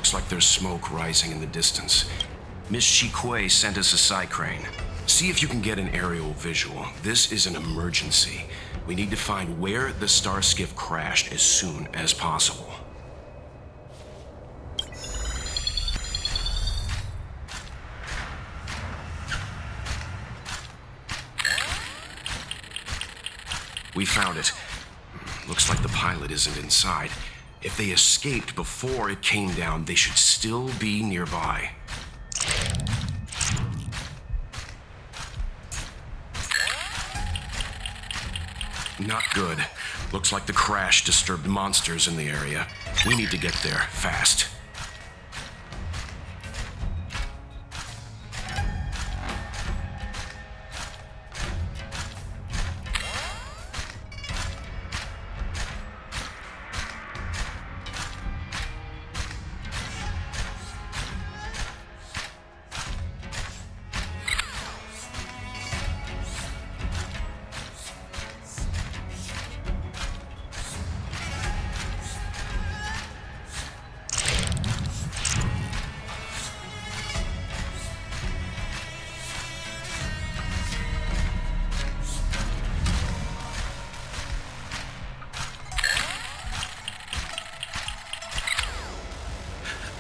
Looks like there's smoke rising in the distance. Miss Chikwe sent us a psi crane. See if you can get an aerial visual. This is an emergency. We need to find where the star skiff crashed as soon as possible. We found it. Looks like the pilot isn't inside. If they escaped before it came down, they should still be nearby. Not good. Looks like the crash disturbed monsters in the area. We need to get there, fast.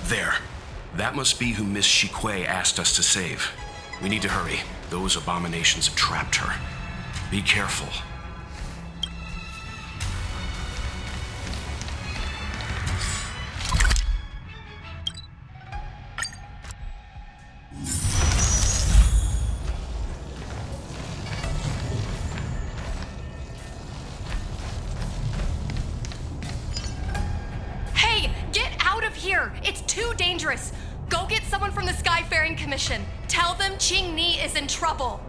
There. That must be who Miss Chikwe asked us to save. We need to hurry. Those abominations have trapped her. Be careful. It's too dangerous. Go get someone from the Skyfaring Commission. Tell them Ching Ni is in trouble.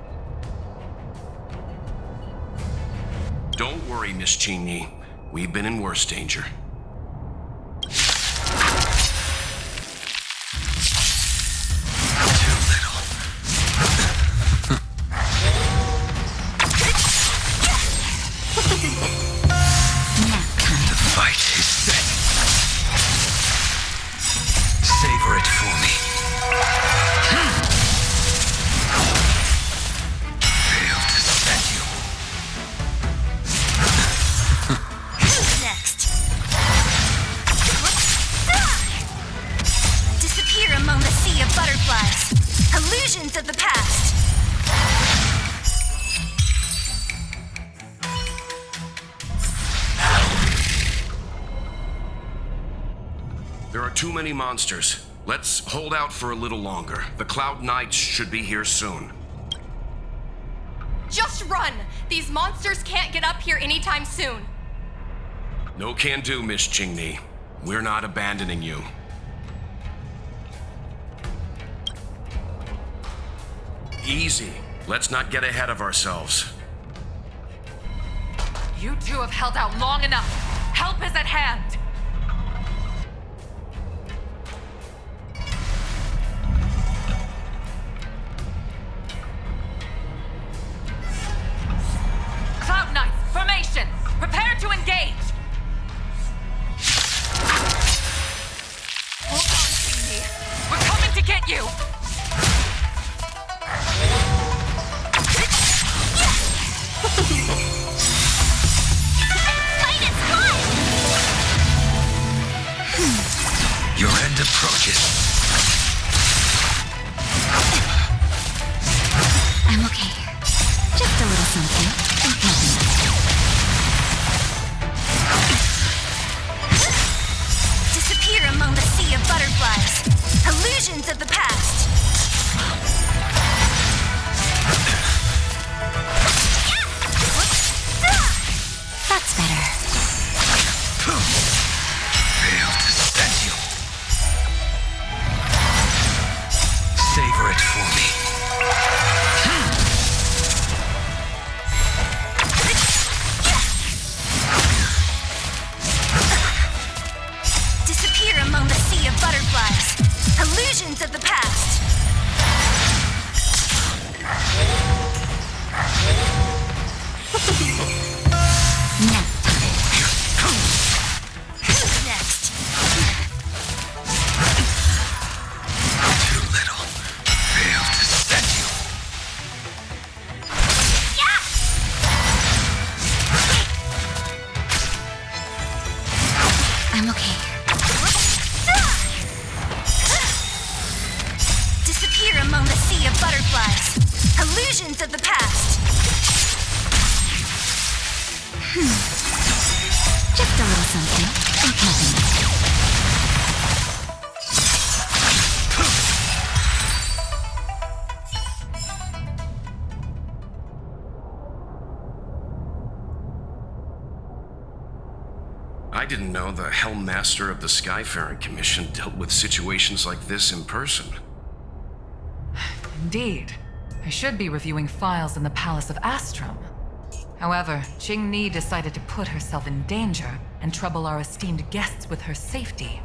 Don't worry, Miss Ching Ni. We've been in worse danger. Savor it for me. Fail to send you. Who's next? Disappear among the sea of butterflies. Illusions of the past. There are too many monsters. Let's hold out for a little longer. The Cloud Knights should be here soon. Just run! These monsters can't get up here anytime soon. No can do, Miss Ching Ni. We're not abandoning you. Easy. Let's not get ahead of ourselves. You two have held out long enough. Help is at hand. Cloud Knights, formation! Prepare to engage! Hold on, Ching-Ni. We're coming to get you! Your end approaches. I'm okay. Just a little something. Nothing. Disappear among the sea of butterflies. Illusions of the past. That's better. Fail to send you. Savor it for me. Disappear among the sea of butterflies. Illusions of the past. Nap time. Who's next? I'm okay. Disappear among the sea of butterflies. Illusions of the past. Just a little something. Like nothing. I didn't know the Hellmaster of the Skyfaring Commission dealt with situations like this in person. Indeed. I should be reviewing files in the Palace of Astrum. However, Qing Ni decided to put herself in danger and trouble our esteemed guests with her safety.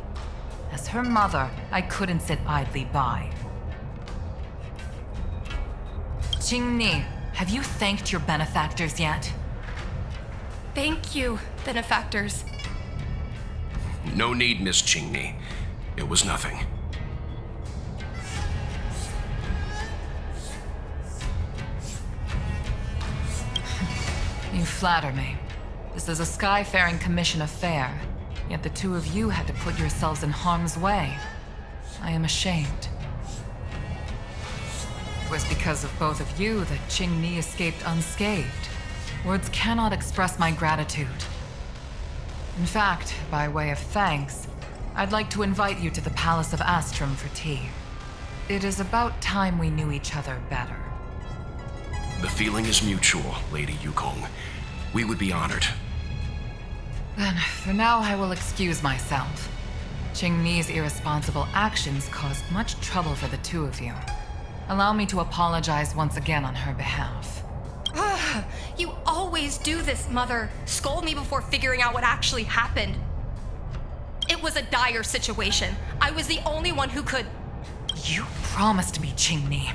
As her mother, I couldn't sit idly by. Qing Ni, have you thanked your benefactors yet? Thank you, benefactors. No need, Miss Qingni. It was nothing. You flatter me. This is a Skyfaring Commission affair, yet the two of you had to put yourselves in harm's way. I am ashamed. It was because of both of you that Qing Ni escaped unscathed. Words cannot express my gratitude. In fact, by way of thanks, I'd like to invite you to the Palace of Astrum for tea. It is about time we knew each other better. The feeling is mutual, Lady Yukong. We would be honored. Then, for now, I will excuse myself. Qing Ni's irresponsible actions caused much trouble for the two of you. Allow me to apologize once again on her behalf. You always do this, Mother. Scold me before figuring out what actually happened. It was a dire situation. I was the only one who could... You promised me, Qing Ni.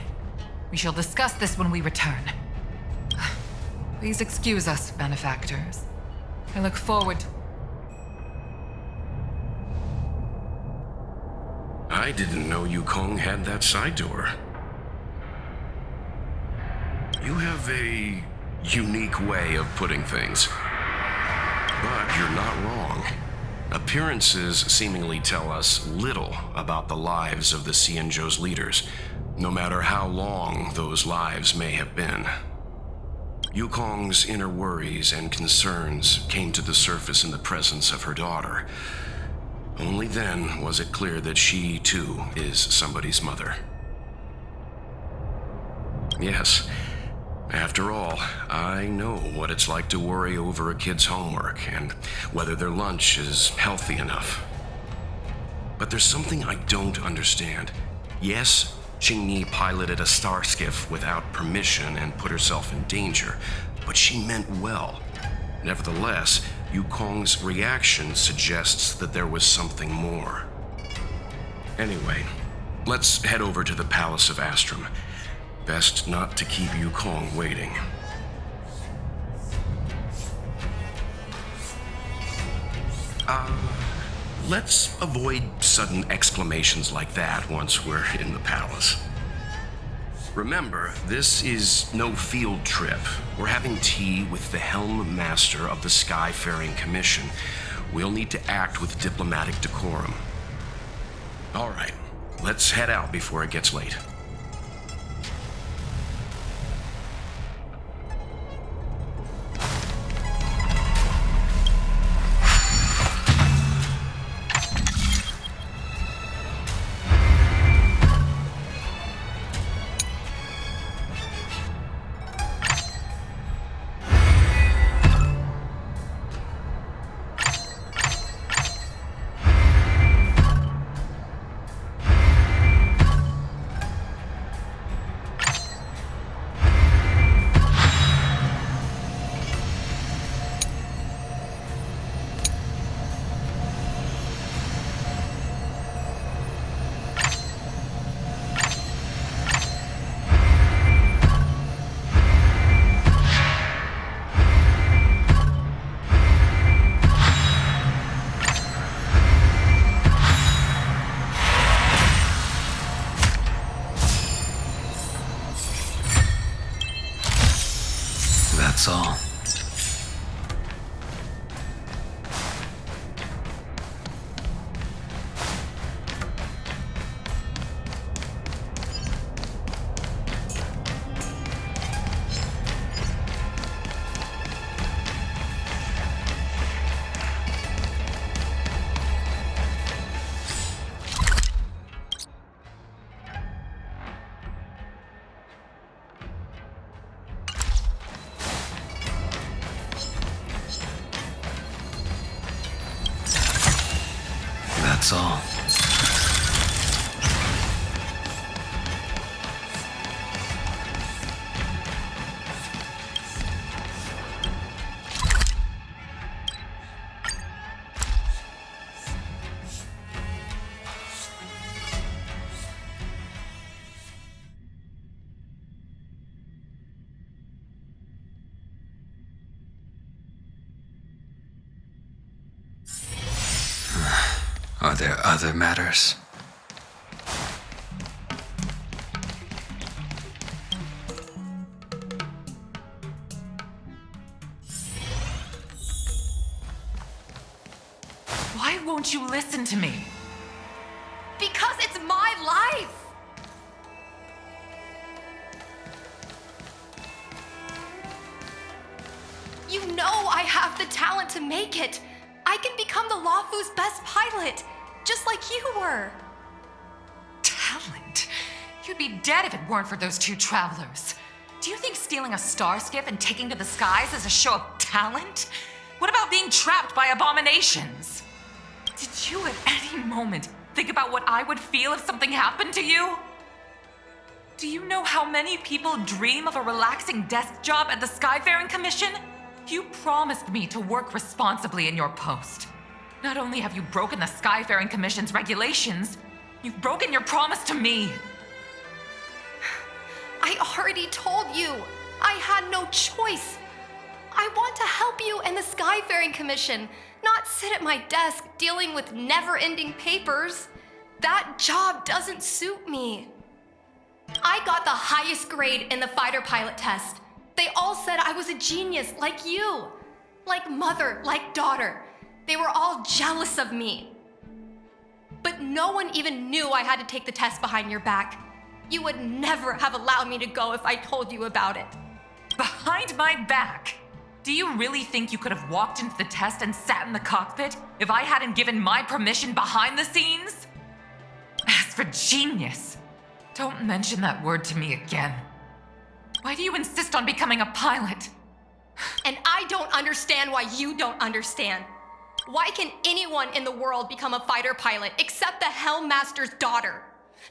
We shall discuss this when we return. Please excuse us, benefactors. I look forward to... I didn't know Yukong had that side door. You have a unique way of putting things. But you're not wrong. Appearances seemingly tell us little about the lives of the Xianzhou's leaders, no matter how long those lives may have been. Yukong's inner worries and concerns came to the surface in the presence of her daughter. Only then was it clear that she, too, is somebody's mother. Yes. After all, I know what it's like to worry over a kid's homework and whether their lunch is healthy enough. But there's something I don't understand. Yes, Qing Ni piloted a star skiff without permission and put herself in danger, but she meant well. Nevertheless, Yukong's reaction suggests that there was something more. Anyway, let's head over to the Palace of Astrum. Best not to keep Yukong waiting. Let's avoid sudden exclamations like that once we're in the palace. Remember, this is no field trip. We're having tea with the Helm Master of the Skyfaring Commission. We'll need to act with diplomatic decorum. All right, let's head out before it gets late. That's all. That's all. Are there other matters? Why won't you listen to me? Because it's my life! You know I have the talent to make it. I can become the Lafu's best pilot, just like you were. Talent? You'd be dead if it weren't for those two travelers. Do you think stealing a star skiff and taking to the skies is a show of talent? What about being trapped by abominations? Did you at any moment think about what I would feel if something happened to you? Do you know how many people dream of a relaxing desk job at the Skyfaring Commission? You promised me to work responsibly in your post. Not only have you broken the Skyfaring Commission's regulations, you've broken your promise to me. I already told you. I had no choice. I want to help you and the Skyfaring Commission, not sit at my desk dealing with never-ending papers. That job doesn't suit me. I got the highest grade in the fighter pilot test. They all said I was a genius, like you. Like mother, like daughter. They were all jealous of me. But no one even knew I had to take the test behind your back. You would never have allowed me to go if I told you about it. Behind my back? Do you really think you could have walked into the test and sat in the cockpit if I hadn't given my permission behind the scenes? As for genius, don't mention that word to me again. Why do you insist on becoming a pilot? And I don't understand why you don't understand. Why can anyone in the world become a fighter pilot except the Helmmaster's daughter?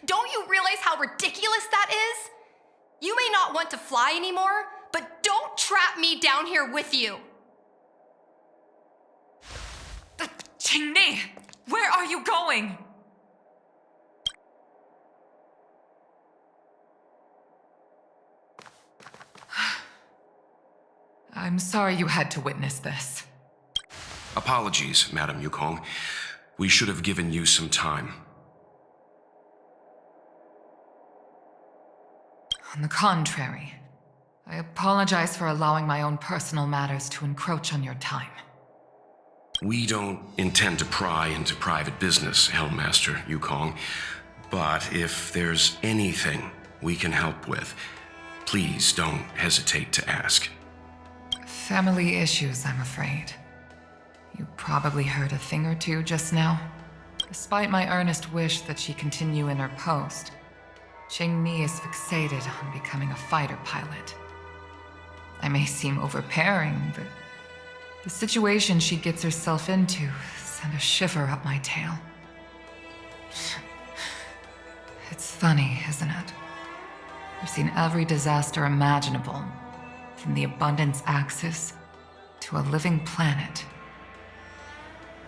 Don't you realize how ridiculous that is? You may not want to fly anymore, but don't trap me down here with you. Qingni, where are you going? I'm sorry you had to witness this. Apologies, Madam Yukong. We should have given you some time. On the contrary, I apologize for allowing my own personal matters to encroach on your time. We don't intend to pry into private business, Helmmaster Yukong. But if there's anything we can help with, please don't hesitate to ask. Family issues, I'm afraid. You probably heard a thing or two just now. Despite my earnest wish that she continue in her post, Qingni is fixated on becoming a fighter pilot. I may seem overbearing, but the situation she gets herself into sent a shiver up my tail. It's funny, isn't it? I've seen every disaster imaginable, from the abundance axis to a living planet.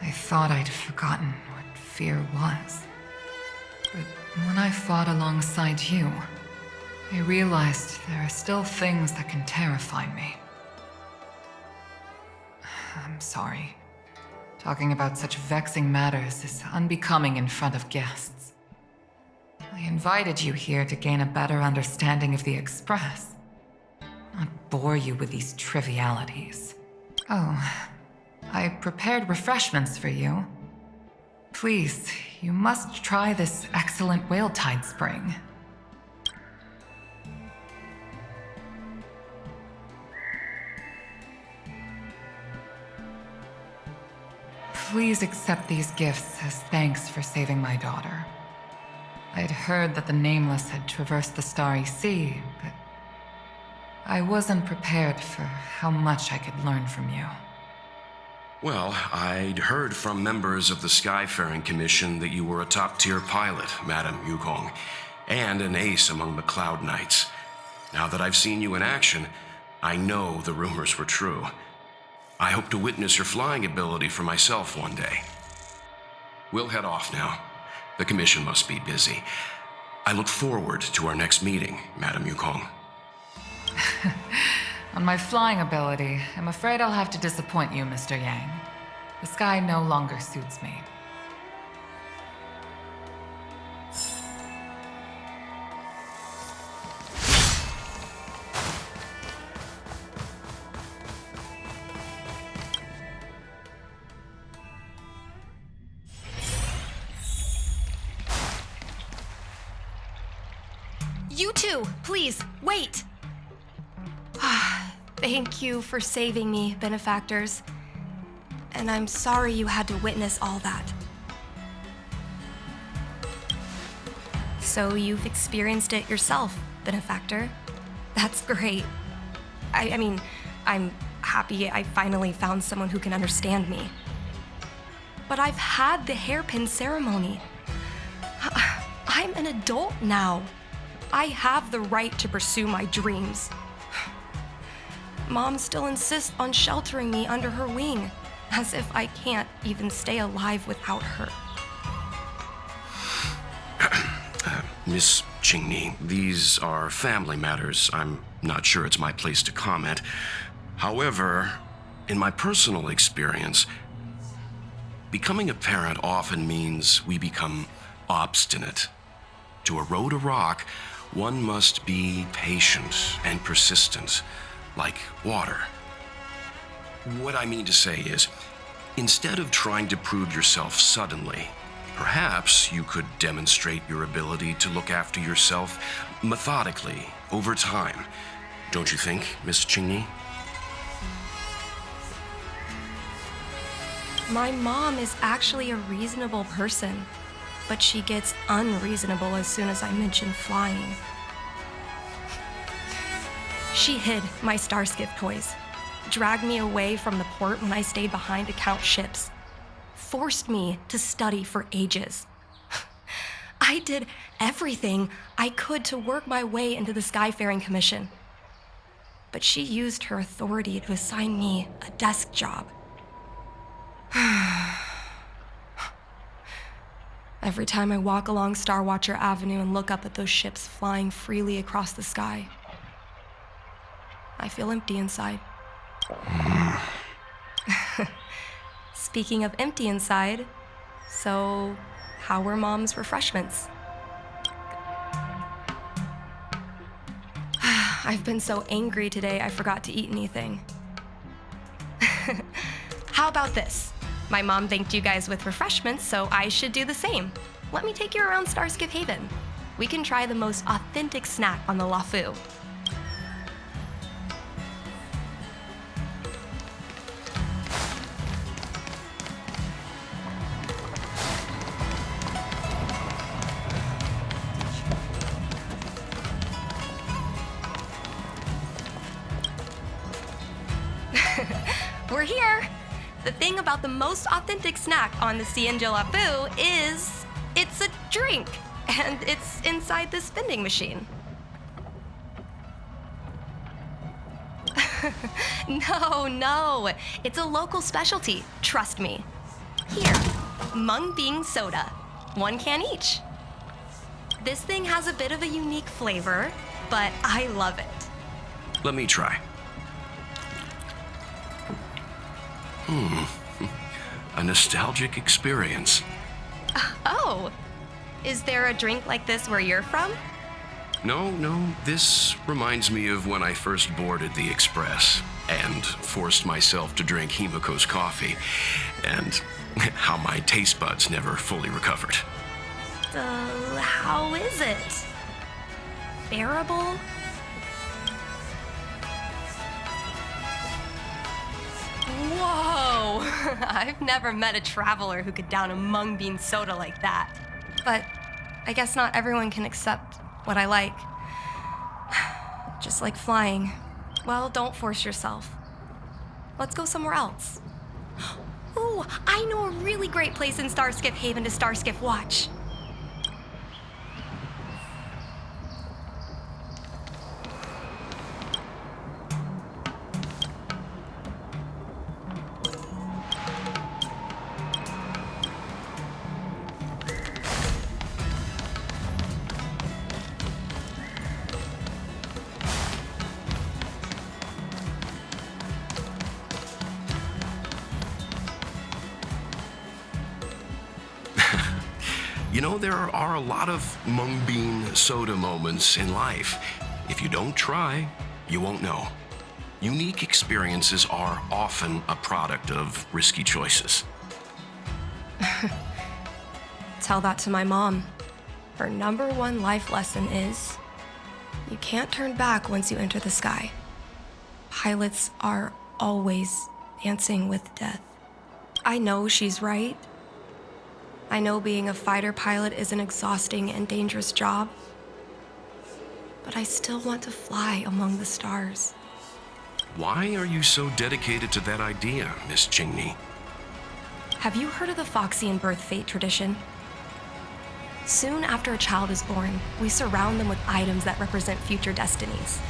I thought I'd forgotten what fear was. But when I fought alongside you, I realized there are still things that can terrify me. I'm sorry. Talking about such vexing matters is unbecoming in front of guests. I invited you here to gain a better understanding of the Express, not bore you with these trivialities. Oh, I prepared refreshments for you. Please, you must try this excellent whale tide spring. Please accept these gifts as thanks for saving my daughter. I'd heard that the Nameless had traversed the Starry Sea, but I wasn't prepared for how much I could learn from you. Well, I'd heard from members of the Skyfaring Commission that you were a top-tier pilot, Madam Yukong, and an ace among the Cloud Knights. Now that I've seen you in action, I know the rumors were true. I hope to witness your flying ability for myself one day. We'll head off now. The Commission must be busy. I look forward to our next meeting, Madam Yukong. On my flying ability, I'm afraid I'll have to disappoint you, Mr. Yang. The sky no longer suits me. You two, please, wait! Thank you for saving me, benefactors. And I'm sorry you had to witness all that. So you've experienced it yourself, benefactor. That's great. I mean, I'm happy I finally found someone who can understand me. But I've had the hairpin ceremony. I'm an adult now. I have the right to pursue my dreams. Mom still insists on sheltering me under her wing, as if I can't even stay alive without her. Miss Qingni, these are family matters. I'm not sure it's my place to comment. However, in my personal experience, becoming a parent often means we become obstinate. To erode a rock, one must be patient and persistent, like water. What I mean to say is, instead of trying to prove yourself suddenly, perhaps you could demonstrate your ability to look after yourself methodically over time. Don't you think, Miss Qingni? My mom is actually a reasonable person, but she gets unreasonable as soon as I mention flying. She hid my Starskiff toys, dragged me away from the port when I stayed behind to count ships, forced me to study for ages. I did everything I could to work my way into the Skyfaring Commission. But she used her authority to assign me a desk job. Every time I walk along Star Watcher Avenue and look up at those ships flying freely across the sky, I feel empty inside. Speaking of empty inside, so how were Mom's refreshments? I've been so angry today I forgot to eat anything. How about this? My mom thanked you guys with refreshments, so I should do the same. Let me take you around Starskiff Haven. We can try the most authentic snack on the Lafu. We're here! The thing about the most authentic snack on the Cienjo Lafu is it's a drink, and it's inside this vending machine. No, it's a local specialty, trust me. Here, mung bean soda, 1 can each. This thing has a bit of a unique flavor, but I love it. Let me try. A nostalgic experience. Oh, is there a drink like this where you're from? No, this reminds me of when I first boarded the Express and forced myself to drink Himiko's coffee, and how my taste buds never fully recovered. How is it? Bearable? Whoa! I've never met a traveler who could down a mung bean soda like that. But I guess not everyone can accept what I like. Just like flying. Well, don't force yourself. Let's go somewhere else. Oh, I know a really great place in Starskiff Haven to Starskiff watch. You know, there are a lot of mung bean soda moments in life. If you don't try, you won't know. Unique experiences are often a product of risky choices. Tell that to my mom. Her number one life lesson is you can't turn back once you enter the sky. Pilots are always dancing with death. I know she's right. I know being a fighter pilot is an exhausting and dangerous job, but I still want to fly among the stars. Why are you so dedicated to that idea, Miss Chingni? Have you heard of the Foxian birth fate tradition? Soon after a child is born, we surround them with items that represent future destinies.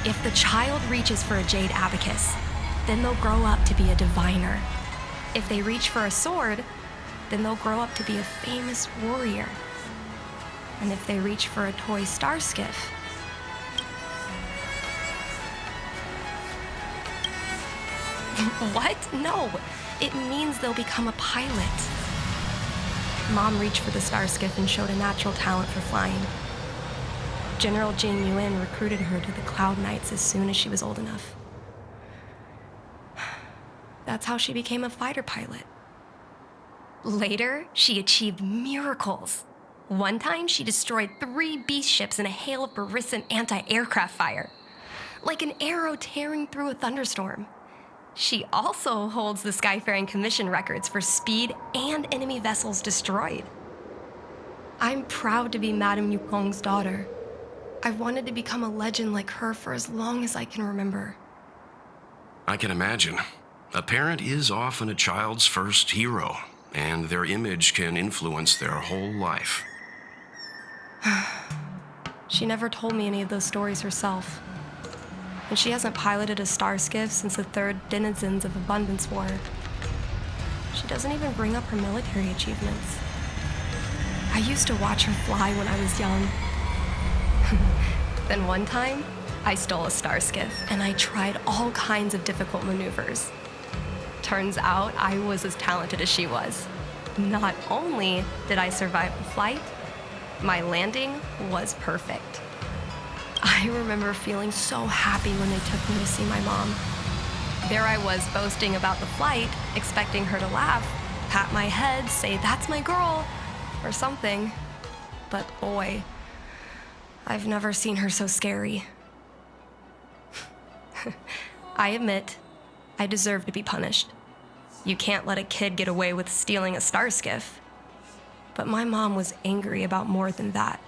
If the child reaches for a jade abacus, then they'll grow up to be a diviner. If they reach for a sword, then they'll grow up to be a famous warrior. And if they reach for a toy star skiff, what? No, it means they'll become a pilot. Mom reached for the star skiff and showed a natural talent for flying. General Jing Yuan recruited her to the Cloud Knights as soon as she was old enough. That's how she became a fighter pilot. Later, she achieved miracles. One time, she destroyed 3 beast ships in a hail of Barisan anti-aircraft fire, like an arrow tearing through a thunderstorm. She also holds the Skyfaring Commission records for speed and enemy vessels destroyed. I'm proud to be Madame Yukong's daughter. I've wanted to become a legend like her for as long as I can remember. I can imagine. A parent is often a child's first hero, and their image can influence their whole life. She never told me any of those stories herself. And she hasn't piloted a star skiff since the 3rd Denizens of Abundance War. She doesn't even bring up her military achievements. I used to watch her fly when I was young. Then one time, I stole a star skiff, and I tried all kinds of difficult maneuvers. Turns out I was as talented as she was. Not only did I survive the flight, my landing was perfect. I remember feeling so happy when they took me to see my mom. There I was boasting about the flight, expecting her to laugh, pat my head, say, "That's my girl," or something. But boy, I've never seen her so scary. I admit, I deserve to be punished. You can't let a kid get away with stealing a star skiff. But my mom was angry about more than that.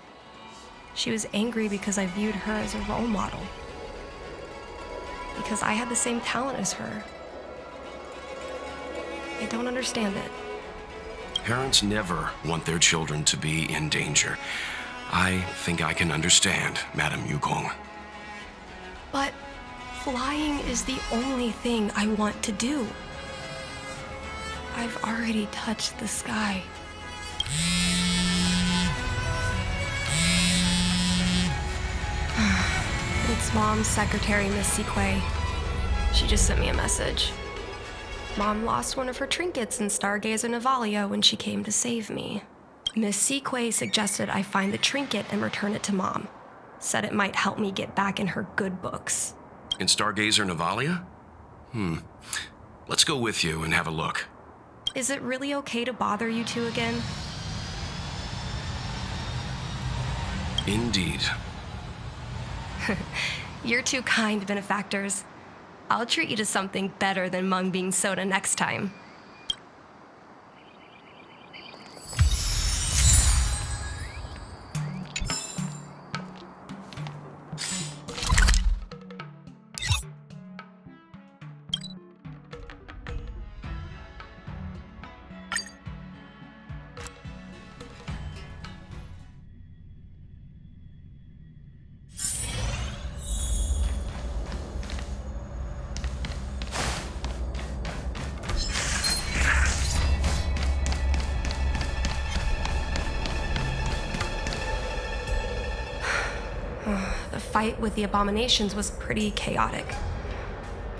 She was angry because I viewed her as a role model. Because I had the same talent as her. I don't understand it. Parents never want their children to be in danger. I think I can understand, Madame Yukong. But flying is the only thing I want to do. I've already touched the sky. It's Mom's secretary, Miss Sequay. She just sent me a message. Mom lost one of her trinkets in Stargazer Navalia when she came to save me. Miss Sequay suggested I find the trinket and return it to Mom. Said it might help me get back in her good books. In Stargazer Navalia? Let's go with you and have a look. Is it really okay to bother you two again? Indeed. You're too kind, benefactors. I'll treat you to something better than mung bean soda next time. The fight with the abominations was pretty chaotic.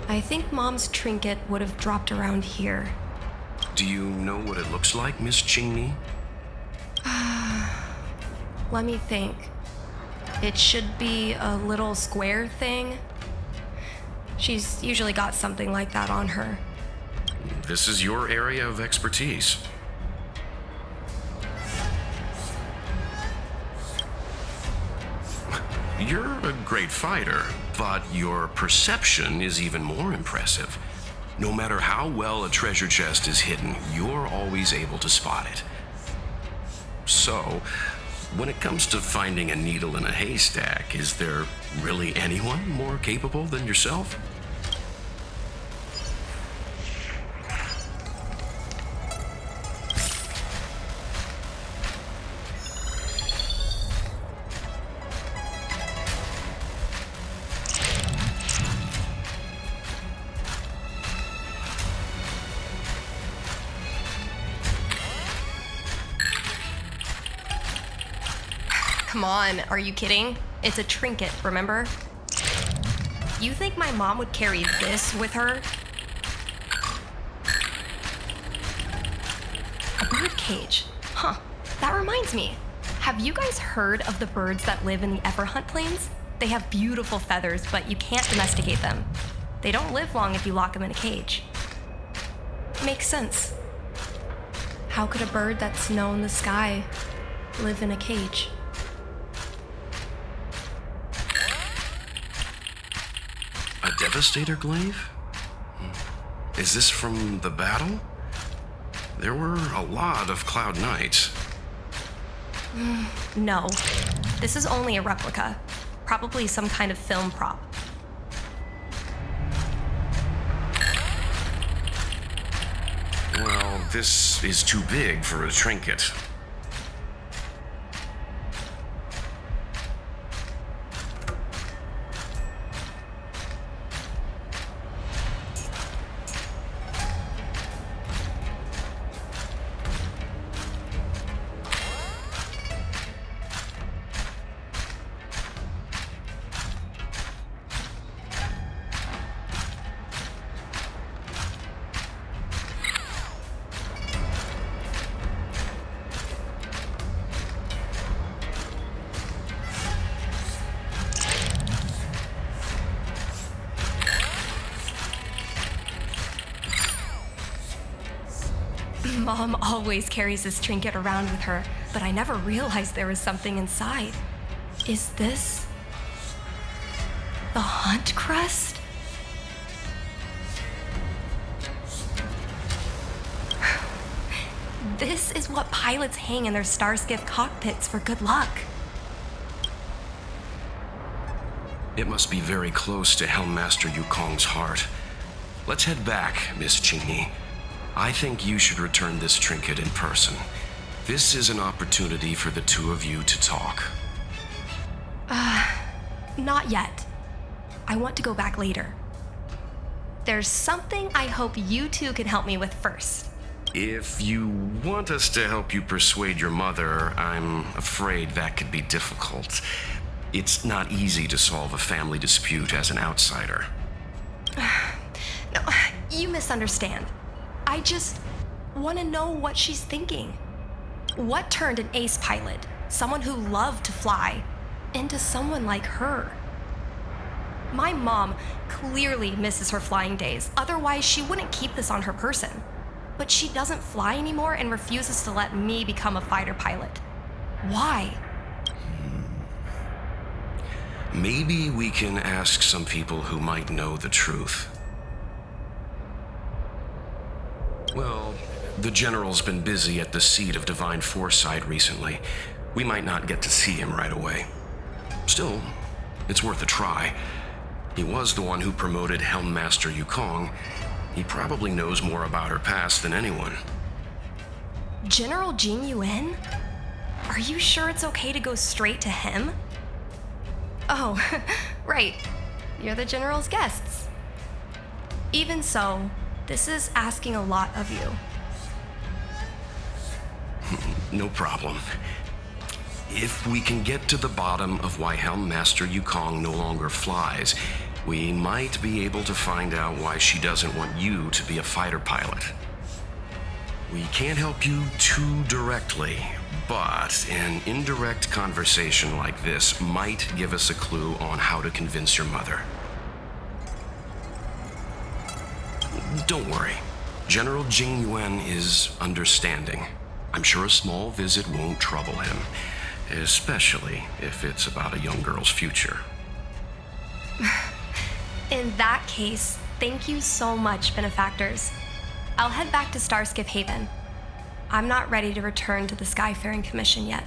I think Mom's trinket would have dropped around here. Do you know what it looks like, Miss Qingni? Let me think. It should be a little square thing. She's usually got something like that on her. This is your area of expertise. You're a great fighter, but your perception is even more impressive. No matter how well a treasure chest is hidden, you're always able to spot it. So, when it comes to finding a needle in a haystack, is there really anyone more capable than yourself? Come on, are you kidding? It's a trinket, remember? You think my mom would carry this with her? A bird cage. Huh, that reminds me. Have you guys heard of the birds that live in the Everhunt Plains? They have beautiful feathers, but you can't domesticate them. They don't live long if you lock them in a cage. Makes sense. How could a bird that's snow in the sky live in a cage? A Devastator glaive? Is this from the battle? There were a lot of Cloud Knights. No, this is only a replica. Probably some kind of film prop. Well, this is too big for a trinket. Mom always carries this trinket around with her, but I never realized there was something inside. Is this the Hunt Crest? This is what pilots hang in their Starskiff cockpits for good luck. It must be very close to Helmmaster Yukong's heart. Let's head back, Miss Qingni. I think you should return this trinket in person. This is an opportunity for the two of you to talk. Not yet. I want to go back later. There's something I hope you two can help me with first. If you want us to help you persuade your mother, I'm afraid that could be difficult. It's not easy to solve a family dispute as an outsider. No, you misunderstand. I just want to know what she's thinking. What turned an ace pilot, someone who loved to fly, into someone like her? My mom clearly misses her flying days, otherwise she wouldn't keep this on her person. But she doesn't fly anymore and refuses to let me become a fighter pilot. Why? Maybe we can ask some people who might know the truth. Well, the General's been busy at the seat of Divine Foresight recently. We might not get to see him right away. Still, it's worth a try. He was the one who promoted Helmmaster Yukong. He probably knows more about her past than anyone. General Jing Yuan? Are you sure it's okay to go straight to him? Oh, right. You're the General's guests. Even so, this is asking a lot of you. No problem. If we can get to the bottom of why Helm Master Yukong no longer flies, we might be able to find out why she doesn't want you to be a fighter pilot. We can't help you too directly, but an indirect conversation like this might give us a clue on how to convince your mother. Don't worry. General Jing Yuan is understanding. I'm sure a small visit won't trouble him, especially if it's about a young girl's future. In that case, thank you so much, benefactors. I'll head back to Starskiff Haven. I'm not ready to return to the Skyfaring Commission yet.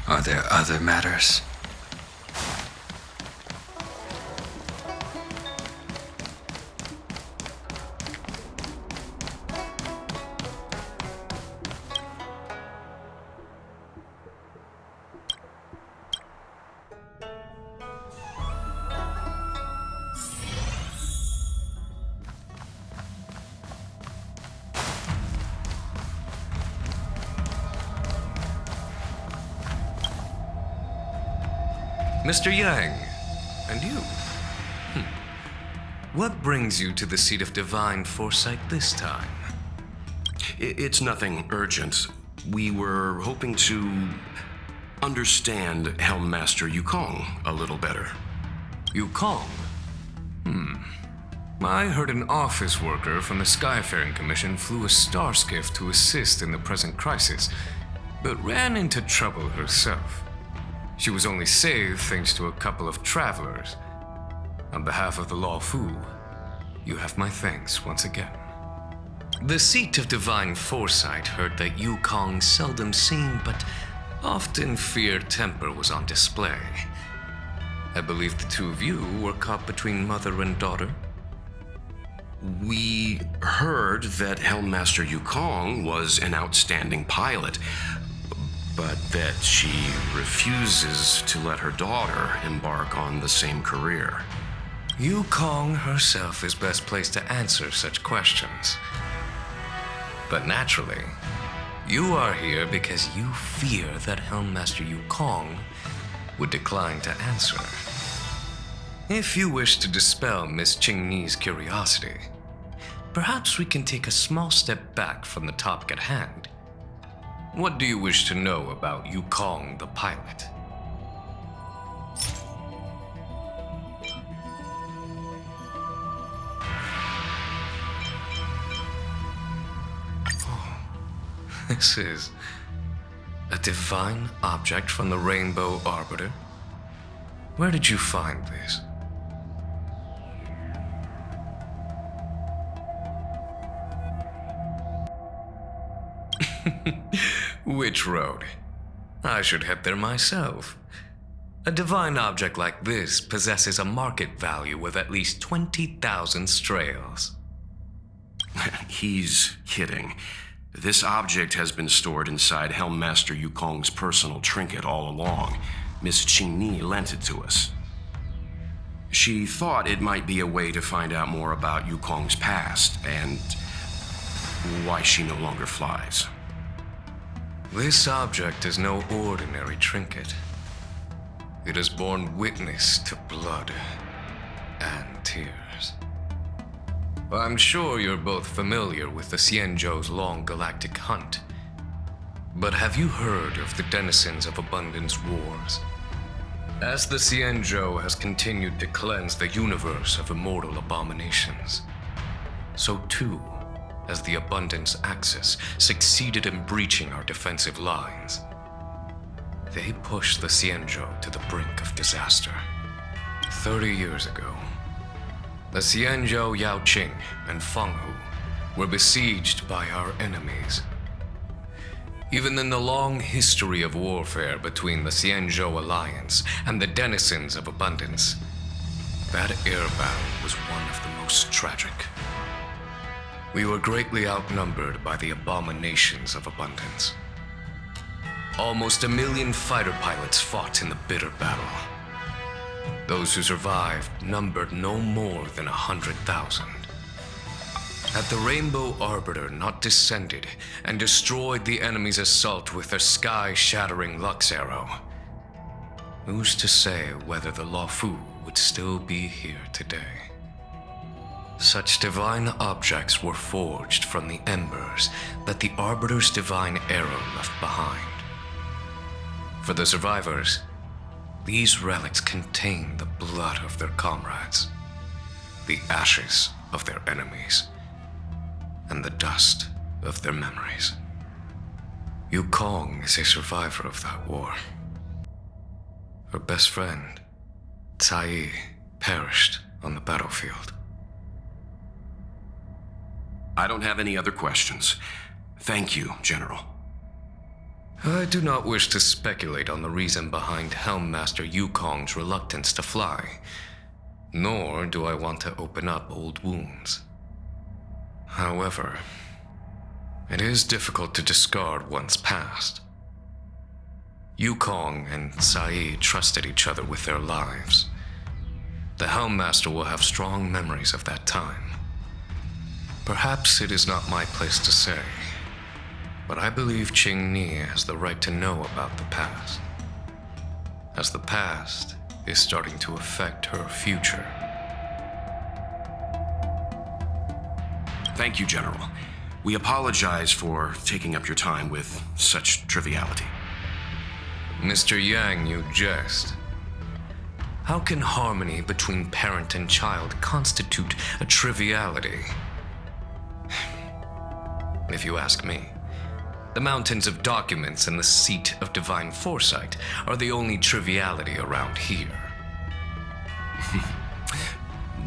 Are there other matters? Mr. Yang, and you? What brings you to the seat of divine foresight this time? It's nothing urgent. We were hoping to understand Helm Master Yukong a little better. Yukong? I heard an office worker from the Skyfaring Commission flew a star skiff to assist in the present crisis, but ran into trouble herself. She was only saved thanks to a couple of travelers. On behalf of the Law Fu, you have my thanks once again. The seat of divine foresight heard that Yukong's seldom seen but often feared temper was on display. I believe the two of you were caught between mother and daughter. We heard that Helm Master Yukong was an outstanding pilot, but that she refuses to let her daughter embark on the same career. Yukong herself is best placed to answer such questions. But naturally, you are here because you fear that Helm Master Yukong would decline to answer. If you wish to dispel Miss Qingni's curiosity, perhaps we can take a small step back from the topic at hand. What do you wish to know about Yukong the pilot? Oh, this is a divine object from the Rainbow Arbiter. Where did you find this? Which road? I should head there myself. A divine object like this possesses a market value of at least 20,000 strails. He's kidding. This object has been stored inside Helm Master Yukong's personal trinket all along. Miss Qingni lent it to us. She thought it might be a way to find out more about Yukong's past and why she no longer flies. This object is no ordinary trinket. It has borne witness to blood and tears. I'm sure you're both familiar with the Xianzhou's long galactic hunt. But have you heard of the Denizens of Abundance Wars? As the Xianzhou has continued to cleanse the universe of immortal abominations, so too has the Abundance Axis succeeded in breaching our defensive lines. They pushed the Xianzhou to the brink of disaster. 30 years ago, the Xianzhou Yaoqing and Fenghu were besieged by our enemies. Even in the long history of warfare between the Xianzhou Alliance and the Denizens of Abundance, that air battle was one of the most tragic. We were greatly outnumbered by the abominations of Abundance. Almost 1 million fighter pilots fought in the bitter battle. Those who survived numbered no more than 100,000. Had the Rainbow Arbiter not descended and destroyed the enemy's assault with their sky-shattering Lux Arrow, who's to say whether the Luofu would still be here today? Such divine objects were forged from the embers that the Arbiter's divine arrow left behind. For the survivors, these relics contain the blood of their comrades, the ashes of their enemies, and the dust of their memories. Yukong is a survivor of that war. Her best friend, Cai, perished on the battlefield. I don't have any other questions. Thank you, General. I do not wish to speculate on the reason behind Helmmaster Yukong's reluctance to fly, nor do I want to open up old wounds. However, it is difficult to discard one's past. Yukong and Cai trusted each other with their lives. The Helmmaster will have strong memories of that time. Perhaps it is not my place to say, but I believe Qingni has the right to know about the past, as the past is starting to affect her future. Thank you, General. We apologize for taking up your time with such triviality. Mr. Yang, you jest. How can harmony between parent and child constitute a triviality? If you ask me, the mountains of documents and the seat of divine foresight are the only triviality around here.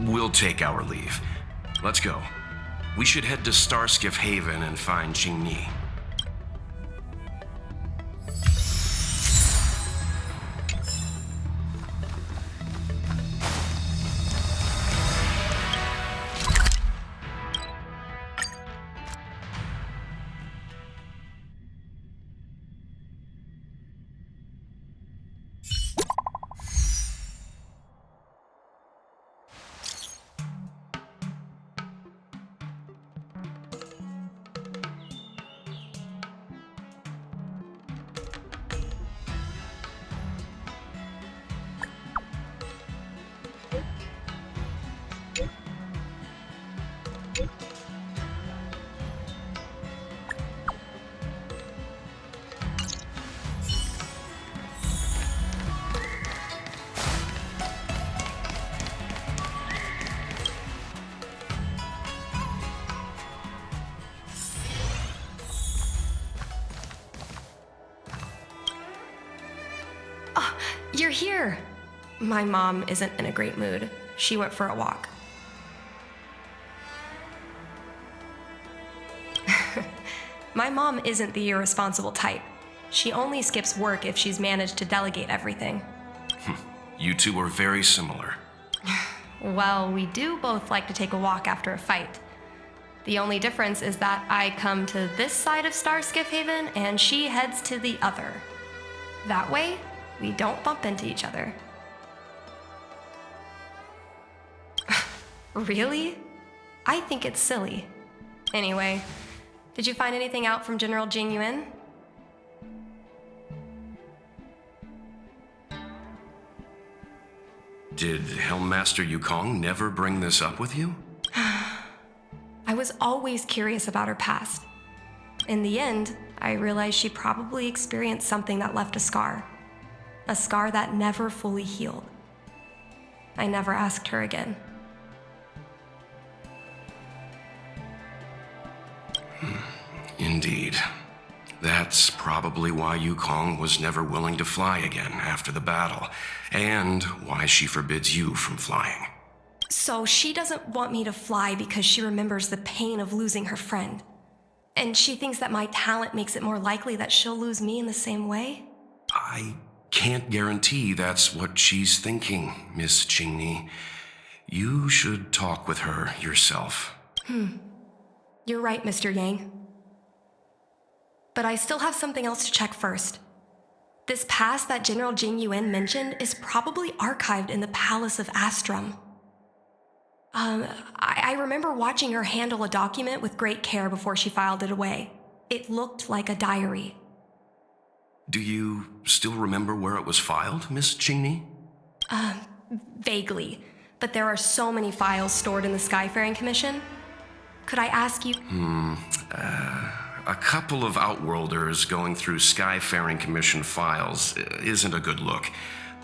We'll take our leave. Let's go. We should head to Starskiff Haven and find Qingni. You're here. My mom isn't in a great mood. She went for a walk. My mom isn't the irresponsible type. She only skips work if she's managed to delegate everything. You two are very similar. Well, we do both like to take a walk after a fight. The only difference is that I come to this side of Starskiff Haven and she heads to the other. That way, we don't bump into each other. Really? I think it's silly. Anyway, did you find anything out from General Jing Yuan? Did Helmmaster Yukong never bring this up with you? was always curious about her past. In the end, I realized she probably experienced something that left a scar that never fully healed. I never asked her again. Indeed. That's probably why Yukong was never willing to fly again after the battle, and why she forbids you from flying. So she doesn't want me to fly because she remembers the pain of losing her friend. And she thinks that my talent makes it more likely that she'll lose me in the same way? I can't guarantee that's what she's thinking, Miss Qingni. You should talk with her yourself. You're right, Mr. Yang. But I still have something else to check first. This past that General Jing Yuan mentioned is probably archived in the Palace of Astrum. I remember watching her handle a document with great care before she filed it away. It looked like a diary. Do you still remember where it was filed, Miss Qingni? Vaguely, but there are so many files stored in the Skyfaring Commission. Could I ask you? A couple of Outworlders going through Skyfaring Commission files isn't a good look.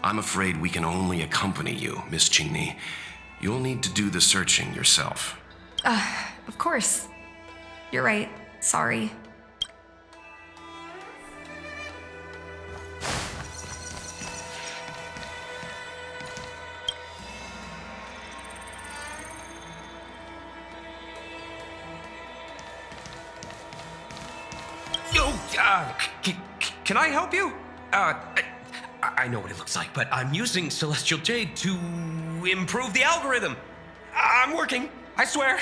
I'm afraid we can only accompany you, Miss Qingni. You'll need to do the searching yourself. Of course. You're right. Sorry. Can I help you? I know what it looks like, but I'm using Celestial Jade to improve the algorithm. I'm working, I swear.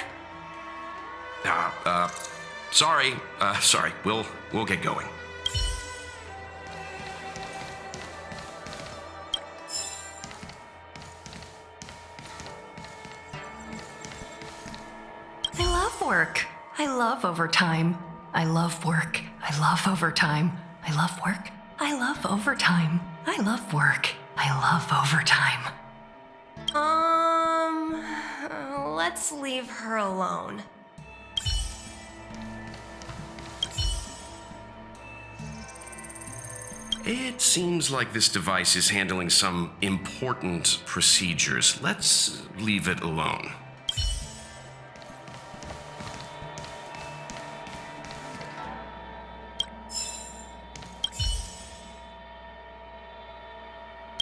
Sorry. We'll get going. I love work. I love overtime. I love work. I love overtime. I love work. I love overtime. I love work. I love overtime. Let's leave her alone. It seems like this device is handling some important procedures. Let's leave it alone.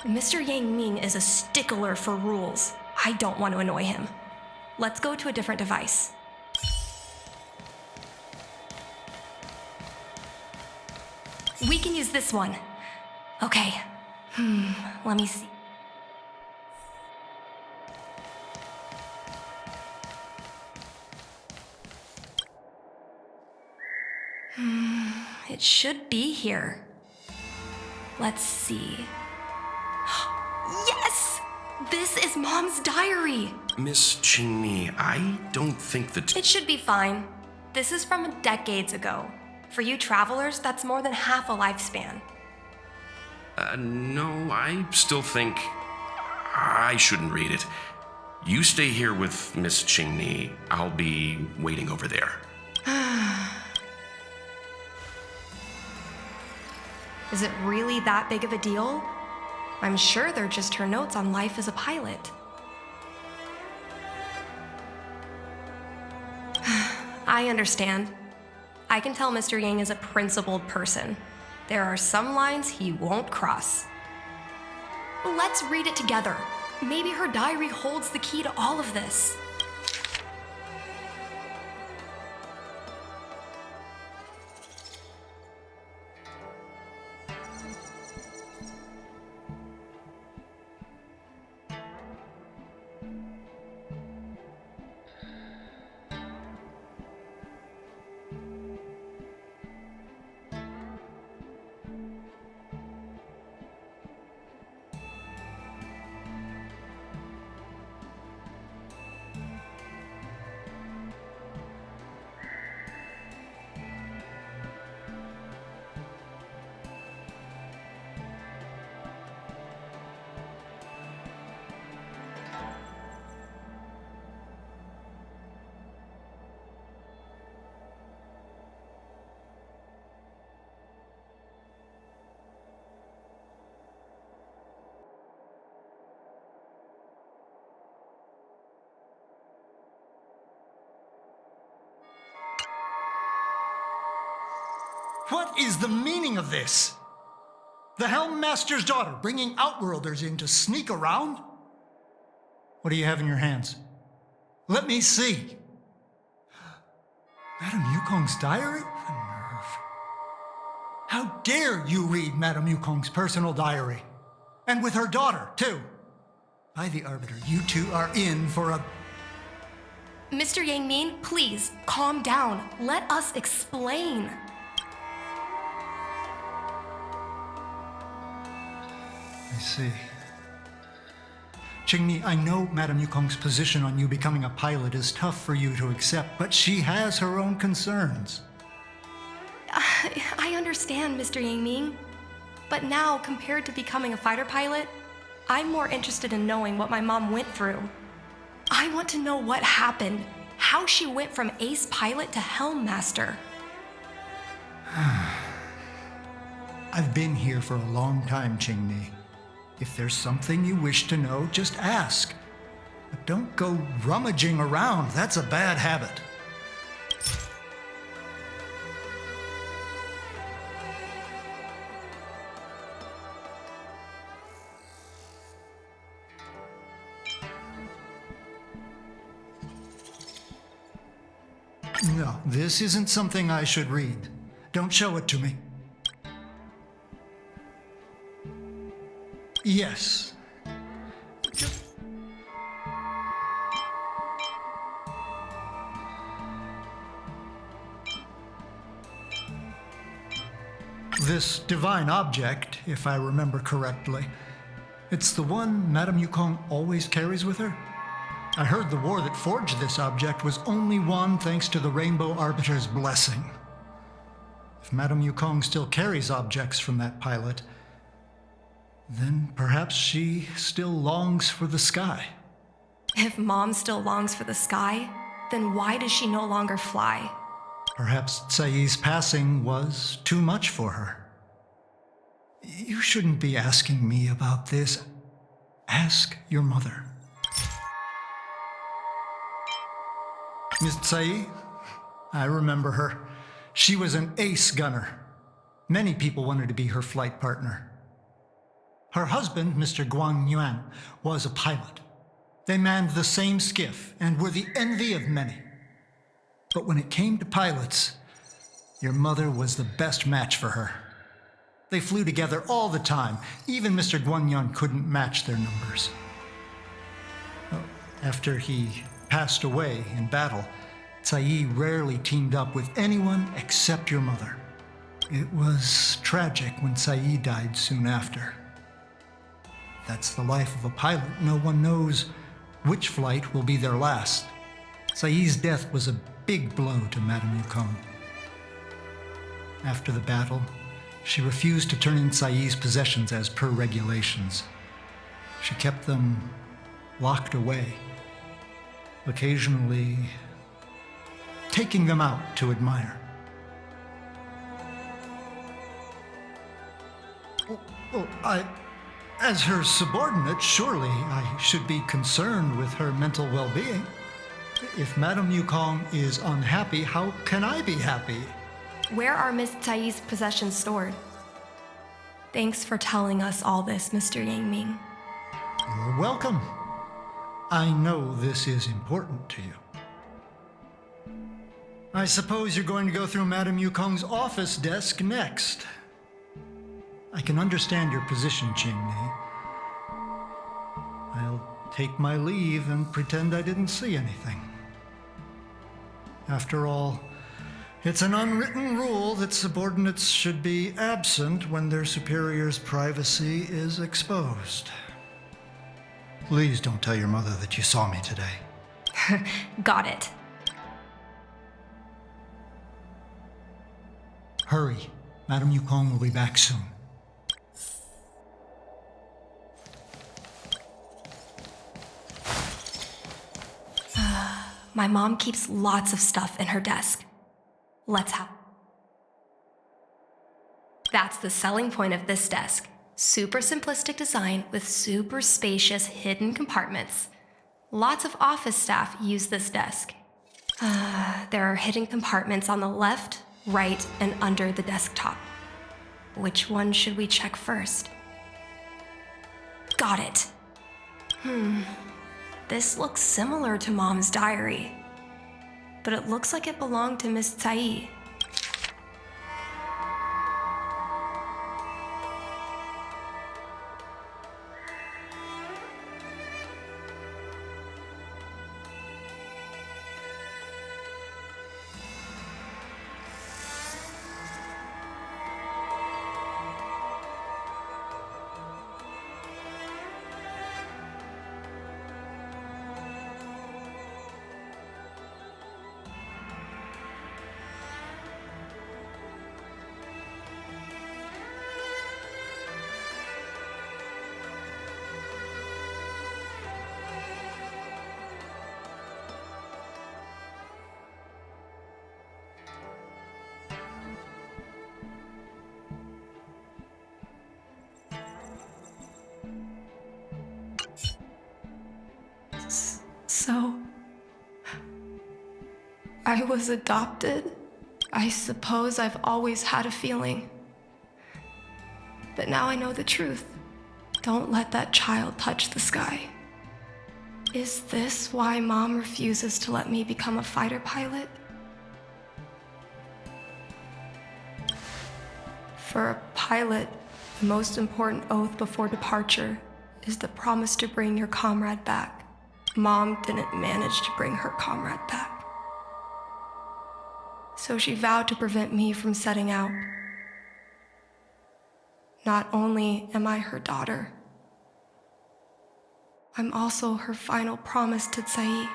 Mr. Yang Ming is a stickler for rules. I don't want to annoy him. Let's go to a different device. We can use this one. Okay. Let me see. It should be here. Let's see. Yes! This is Mom's diary! Miss Qingni, I don't think that... It should be fine. This is from decades ago. For you travelers, that's more than half a lifespan. No, I still think I shouldn't read it. You stay here with Miss Qingni. I'll be waiting over there. Is it really that big of a deal? I'm sure they're just her notes on life as a pilot. I understand. I can tell Mr. Yang is a principled person. There are some lines he won't cross. Let's read it together. Maybe her diary holds the key to all of this. What is the meaning of this? The Helm Master's daughter bringing Outworlders in to sneak around? What do you have in your hands? Let me see. Madame Yukong's diary? The nerve. How dare you read Madame Yukong's personal diary? And with her daughter, too. By the Arbiter, you two are in for a... Mr. Yang Ming, please, calm down. Let us explain. I see. Qingni, I know Madame Yukong's position on you becoming a pilot is tough for you to accept, but she has her own concerns. I understand, Mr. Yang Ming. But now, compared to becoming a fighter pilot, I'm more interested in knowing what my mom went through. I want to know what happened, how she went from ace pilot to Helm Master. I've been here for a long time, Qingni. If there's something you wish to know, just ask. But don't go rummaging around. That's a bad habit. No, this isn't something I should read. Don't show it to me. Yes. This divine object, if I remember correctly, it's the one Madame Yukong always carries with her? I heard the war that forged this object was only won thanks to the Rainbow Arbiter's blessing. If Madame Yukong still carries objects from that pilot, then perhaps she still longs for the sky. If Mom still longs for the sky, then why does she no longer fly? Perhaps Tsai's passing was too much for her. You shouldn't be asking me about this. Ask your mother. Miss Tsai? I remember her. She was an ace gunner. Many people wanted to be her flight partner. Her husband, Mr. Guang Yuan, was a pilot. They manned the same skiff and were the envy of many. But when it came to pilots, your mother was the best match for her. They flew together all the time. Even Mr. Guanyan couldn't match their numbers. After he passed away in battle, Tsai rarely teamed up with anyone except your mother. It was tragic when Tsai died soon after. That's the life of a pilot. No one knows which flight will be their last. Tsai's death was a big blow to Madame Yukong. After the battle, she refused to turn in Tsai's possessions as per regulations. She kept them locked away, occasionally taking them out to admire. As her subordinate, surely I should be concerned with her mental well-being. If Madame Yukong is unhappy, how can I be happy? Where are Miss Tsai's possessions stored? Thanks for telling us all this, Mr. Yang Ming. You're welcome. I know this is important to you. I suppose you're going to go through Madame Yukong's office desk next. I can understand your position, Qingni. I'll take my leave and pretend I didn't see anything. After all, it's an unwritten rule that subordinates should be absent when their superior's privacy is exposed. Please don't tell your mother that you saw me today. Got it. Hurry. Madame Yukong will be back soon. My mom keeps lots of stuff in her desk. Let's have. That's the selling point of this desk. Super simplistic design with super spacious hidden compartments. Lots of office staff use this desk. There are hidden compartments on the left, right and under the desktop. Which one should we check first? Got it. This looks similar to Mom's diary, but it looks like it belonged to Miss Tsai. So, I was adopted? I suppose I've always had a feeling. But now I know the truth. Don't let that child touch the sky. Is this why Mom refuses to let me become a fighter pilot? For a pilot, the most important oath before departure is the promise to bring your comrade back. Mom didn't manage to bring her comrade back. So she vowed to prevent me from setting out. Not only am I her daughter, I'm also her final promise to Tsai.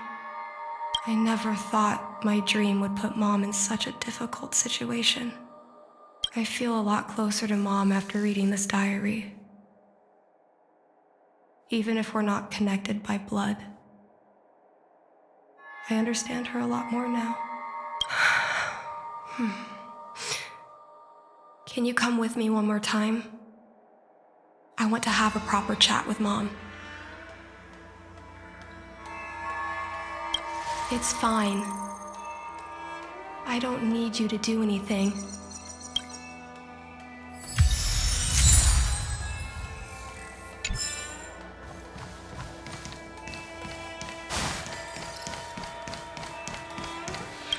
I never thought my dream would put Mom in such a difficult situation. I feel a lot closer to Mom after reading this diary. Even if we're not connected by blood. I understand her a lot more now. Can you come with me one more time? I want to have a proper chat with Mom. It's fine. I don't need you to do anything.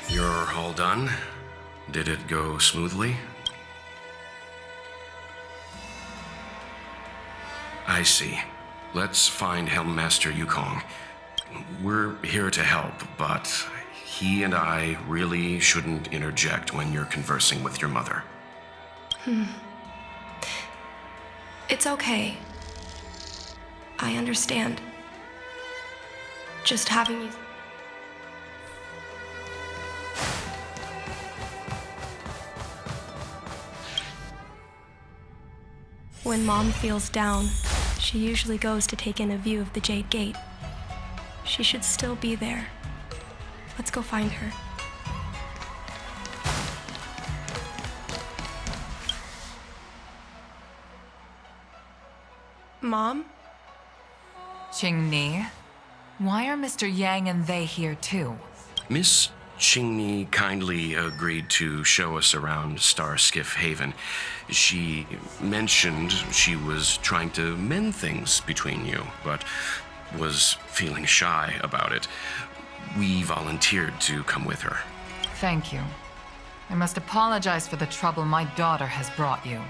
You're all done? Did it go smoothly? I see. Let's find Helmmaster Yukong. We're here to help, but he and I really shouldn't interject when you're conversing with your mother. It's okay. I understand. Just having you... When Mom feels down, she usually goes to take in a view of the Jade Gate. She should still be there. Let's go find her. Mom? Qingni, why are Mr. Yang and they here too? Miss Qingni kindly agreed to show us around Star Skiff Haven. She mentioned she was trying to mend things between you, but was feeling shy about it. We volunteered to come with her. Thank you. I must apologize for the trouble my daughter has brought you.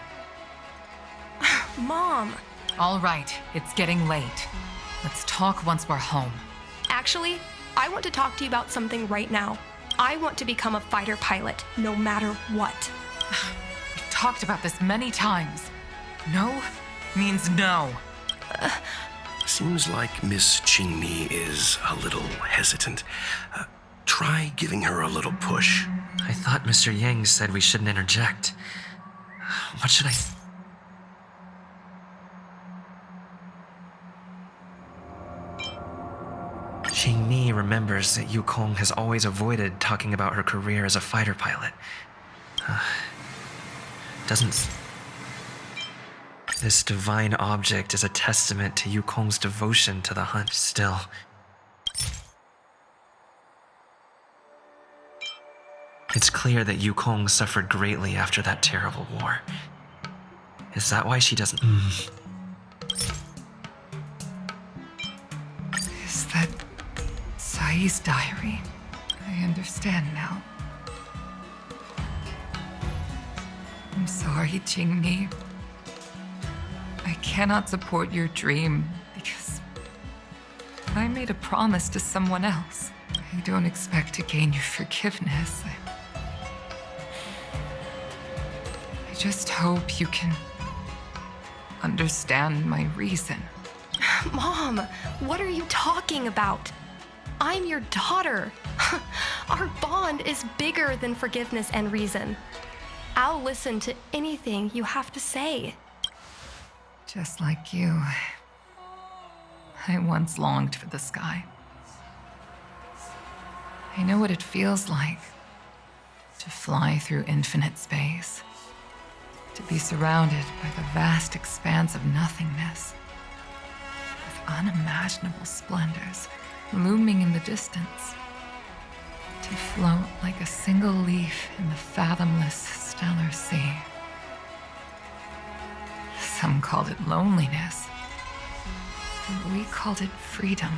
Mom! All right, it's getting late. Let's talk once we're home. Actually, I want to talk to you about something right now. I want to become a fighter pilot, no matter what. We've talked about this many times. No means no. Seems like Miss Qingni is a little hesitant. Try giving her a little push. I thought Mr. Yang said we shouldn't interject. What should I... Qingni remembers that Yukong has always avoided talking about her career as a fighter pilot. Doesn't... This divine object is a testament to Yukong's devotion to the hunt. Still... It's clear that Yukong suffered greatly after that terrible war. Is that why she doesn't... Is that Sai's diary? I understand now. I'm sorry, Jingmi. I cannot support your dream because I made a promise to someone else. I don't expect to gain your forgiveness. I just hope you can understand my reason. Mom, what are you talking about? I'm your daughter. Our bond is bigger than forgiveness and reason. I'll listen to anything you have to say. Just like you, I once longed for the sky. I know what it feels like to fly through infinite space, to be surrounded by the vast expanse of nothingness, with unimaginable splendors looming in the distance, to float like a single leaf in the fathomless stellar sea. Some called it loneliness, but we called it freedom.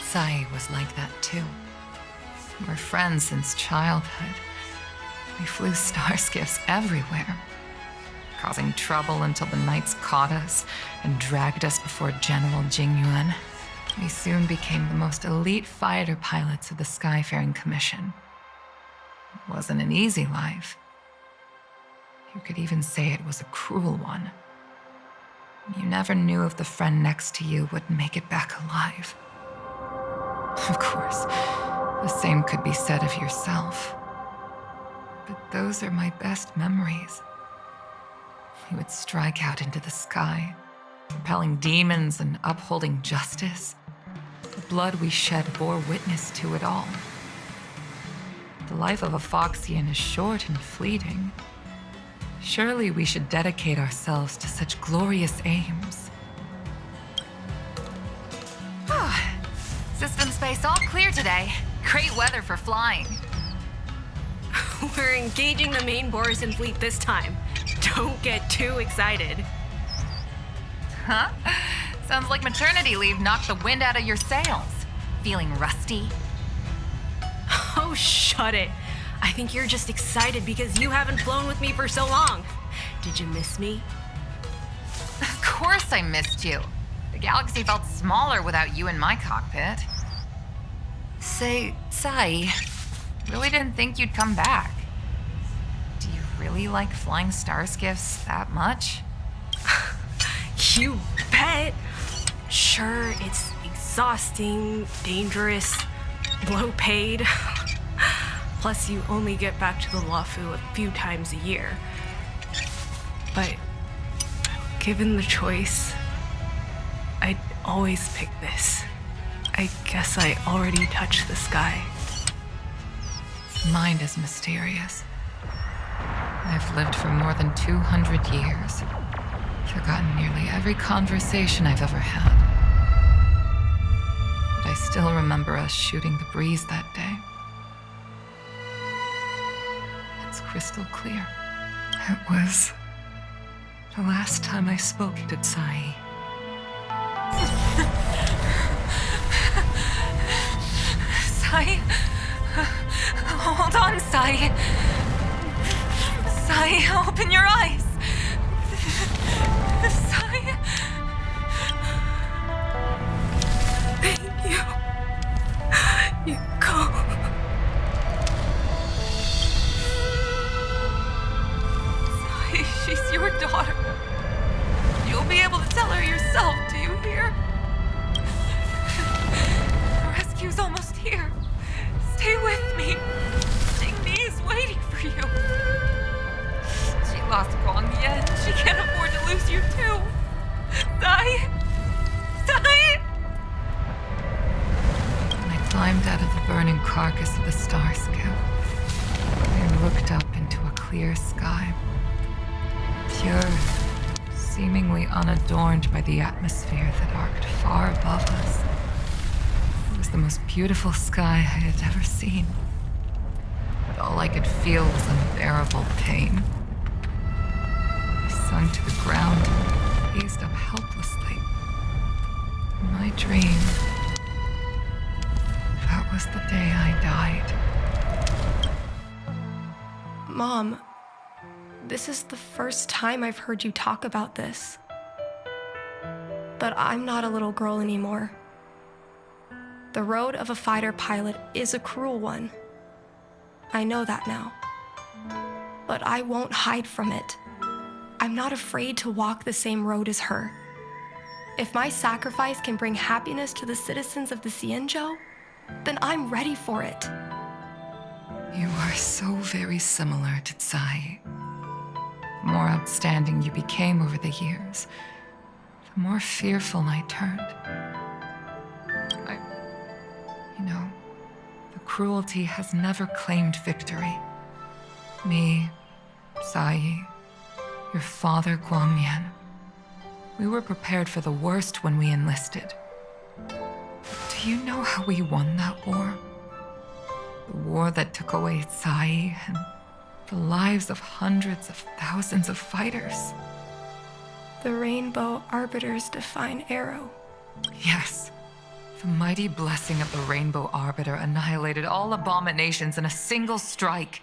Sai was like that too. We're friends since childhood. We flew star skiffs everywhere, causing trouble until the knights caught us and dragged us before General Jingyuan. We soon became the most elite fighter pilots of the Skyfaring Commission. It wasn't an easy life. You could even say it was a cruel one. You never knew if the friend next to you would make it back alive. Of course, the same could be said of yourself. But those are my best memories. We would strike out into the sky, repelling demons and upholding justice. The blood we shed bore witness to it all. The life of a Foxian is short and fleeting. Surely we should dedicate ourselves to such glorious aims. System space all clear today. Great weather for flying. We're engaging the main Borison fleet this time. Don't get too excited. Huh? Sounds like maternity leave knocked the wind out of your sails. Feeling rusty? Oh, shut it. I think you're just excited because you haven't flown with me for so long. Did you miss me? Of course I missed you. The galaxy felt smaller without you in my cockpit. Say, Sai, really didn't think you'd come back. Do you really like flying star skiffs that much? You bet. Sure, it's exhausting, dangerous, low paid. Plus, you only get back to the Luofu a few times a year. But given the choice, I'd always pick this. I guess I already touched the sky. Mind is mysterious. I've lived for more than 200 years. Forgotten nearly every conversation I've ever had. But I still remember us shooting the breeze that day. It's crystal clear. It was the last time I spoke to Sai. Sai? Hold on, Sai. Sai, open your eyes. Sai? Thank you. Yukong. Sai, she's your daughter. You'll be able to tell her yourself, do you hear? The rescue's almost here. Stay with me. Jingmi is waiting for you. She lost Guang Yan. She can't afford to lose you too. Sai? Sai? When I climbed out of the burning carcass of the star skiff, I looked up into a clear sky. Pure, seemingly unadorned by the atmosphere that arced far above us. It was the most beautiful sky I had ever seen. all I could feel was unbearable pain. I sunk to the ground and gazed up helplessly. In my dream, that was the day I died. Mom, this is the first time I've heard you talk about this. But I'm not a little girl anymore. The road of a fighter pilot is a cruel one. I know that now. But I won't hide from it. I'm not afraid to walk the same road as her. If my sacrifice can bring happiness to the citizens of the Xianzhou, then I'm ready for it. You are so very similar to Tsai. The more outstanding you became over the years, the more fearful I turned. The cruelty has never claimed victory. Me, Tsai, your father Guangmian, we were prepared for the worst when we enlisted. Do you know how we won that war? The war that took away Tsai and the lives of hundreds of thousands of fighters. The Rainbow Arbiter's divine arrow. Yes. The mighty blessing of the Rainbow Arbiter annihilated all abominations in a single strike.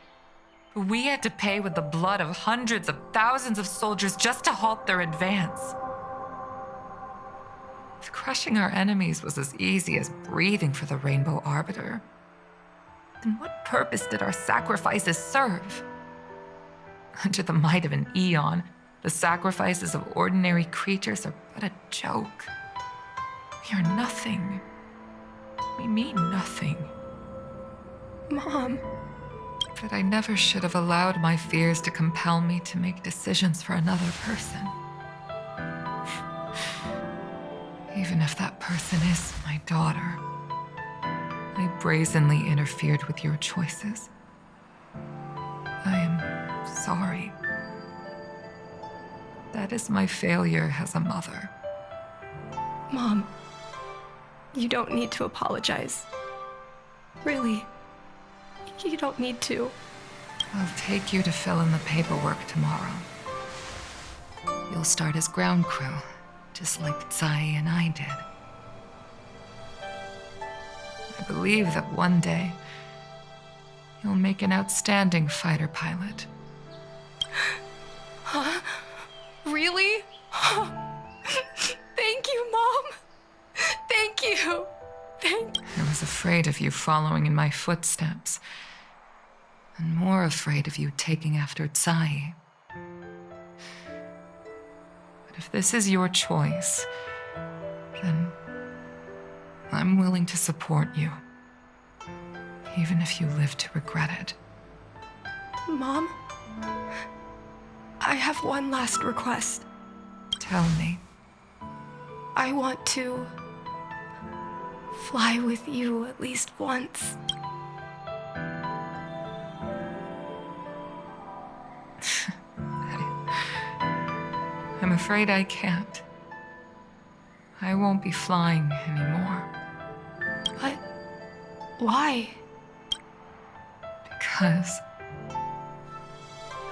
But we had to pay with the blood of hundreds of thousands of soldiers just to halt their advance. If crushing our enemies was as easy as breathing for the Rainbow Arbiter, then what purpose did our sacrifices serve? Under the might of an eon, the sacrifices of ordinary creatures are but a joke. We are nothing. We mean nothing. Mom. But I never should have allowed my fears to compel me to make decisions for another person. Even if that person is my daughter, I brazenly interfered with your choices. I am sorry. That is my failure as a mother. Mom, you don't need to apologize. Really, you don't need to. I'll take you to fill in the paperwork tomorrow. You'll start as ground crew, just like Tsai and I did. I believe that one day, you'll make an outstanding fighter pilot. Huh? Really? Thank you, Mom. Thank you. I was afraid of you following in my footsteps, and more afraid of you taking after Tsai. But if this is your choice, then I'm willing to support you, even if you live to regret it. Mom, I have one last request. Tell me. I want to fly with you at least once. I'm afraid I can't. I won't be flying anymore. But why? Because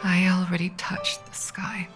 I already touched the sky.